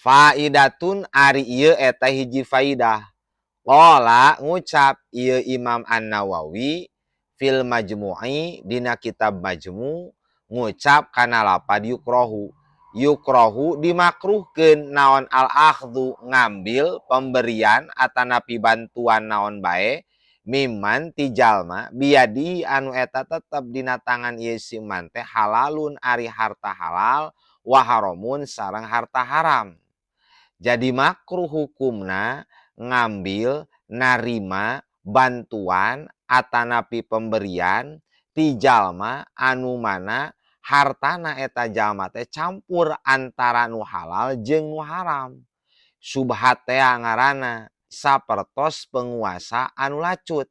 Faidatun ari ieu eta hiji faidah. Qala ngucap ieu Imam An-Nawawi fil Majmu'i dina kitab Majmu ngucap kana lapad yukrohu. Yukrohu dimakruhkeun naon al-akhdhu ngambil pemberian atanapi bantuan naon bae mimman ti jalma biadi anu eta tetep dina tangan ieu si man teh halalun ari harta halal wa haramun sareng harta haram. Jadi makruh hukumna ngambil, narima, bantuan, atanapi pemberian, ti jalma anu mana hartana eta jalma teh campur antara nu halal jeung nu haram. Subhat teh ngaranna sapertos penguasa anu lacut.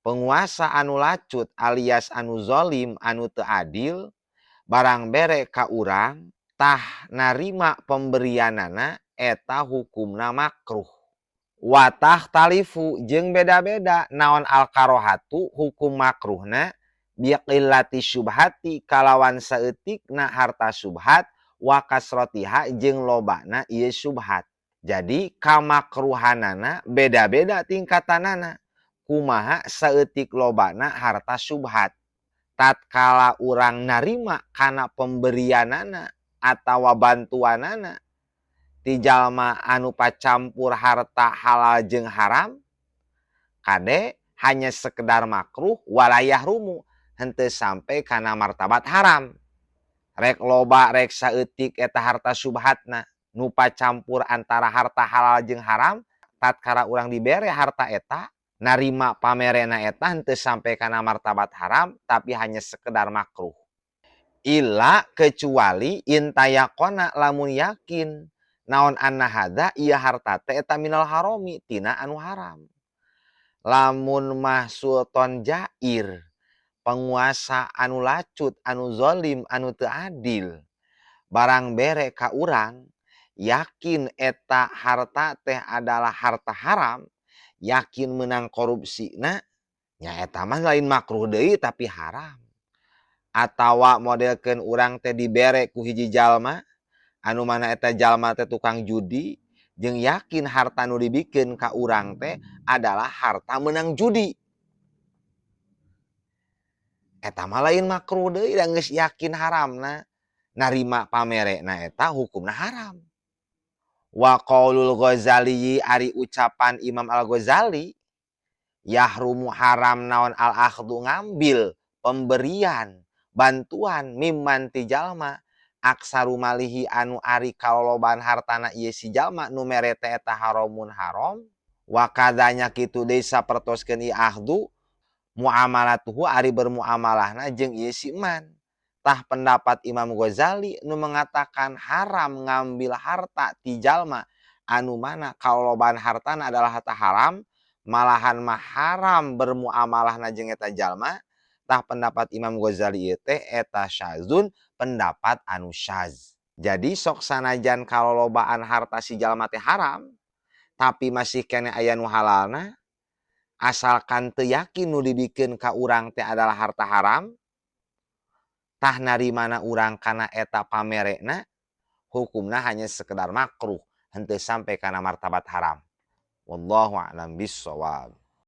Penguasa anu lacut alias anu zolim, anu teu adil, barang bere ka urang, tah narima pemberianana eta hukumna makruh. Watah talifu jeung beda-beda naon al-karohatu hukum makruhna biqillati syubhati kalawan saeutikna harta syubhat wa kasrotiha jeung lobana ieu syubhat. Jadi kamakruhanana beda-beda tingkatanana. Kumaha saeutik lobana harta syubhat. Tatkala urang narima kana pemberianana atawa bantuanana ti jalma anu pacampur harta halal jeung haram kade hanya sekedar makruh walayah rumu henteu sampai kana martabat haram. Rek loba rek saeutik eta harta syubhatna nu pacampur antara harta halal jeung haram tatkala urang dibere harta eta narima pamerena eta henteu sampai kana martabat haram tapi hanya sekedar makruh. Illa kecuali intayakona lamun yakin naon anna hadza ieu harta teh eta minal harami tina anu haram. Lamun mah sultan jair, penguasa anu lacut, anu zolim, anu teu adil, barang bere ka urang yakin eta harta teh adalah harta haram, yakin menang korupsina, nya eta mah lain makruh deui tapi haram. Atawa modelkeun urang teh dibere ku hiji jalma anu mana eta jalma teh tukang judi jeung yakin harta nu dibikeun ka urang teh adalah harta menang judi. Eta mah lain makruh deui da geus yakin haramna. Narima pamerena eta hukumna haram. Wa qaulul Ghazali ari ucapan Imam Al-Ghazali yahrumu haram naon al-akhdhu ngambil pemberian bantuan mimman ti jalma aksaru malihi anu ari kaloloban hartana ieu si jalma nu mere teh eta haramun haram wa kadanya kitu deui sapertoskeun ieu ahdu muamalatuhu ari bermuamalahna jeung ieu si man. Tah pendapat Imam Ghazali nu mengatakan haram ngambil harta ti jalma anu mana kaloloban hartana adalah harta haram malahan mah haram bermuamalahna jeung eta jalma. Tah pendapat Imam Ghazali ieu teh eta syazun pendapat anu syaz. Jadi sok sanajan kalolobaan harta si jalma teh haram tapi masih kene aya nu halalna asalkan teu yakin nu dibikeun ka urang teh adalah harta haram tah narimana urang kana eta pamerena hukumna hanya sekedar makruh henteu sampai kana martabat haram. Wallahu a'lam bissawab.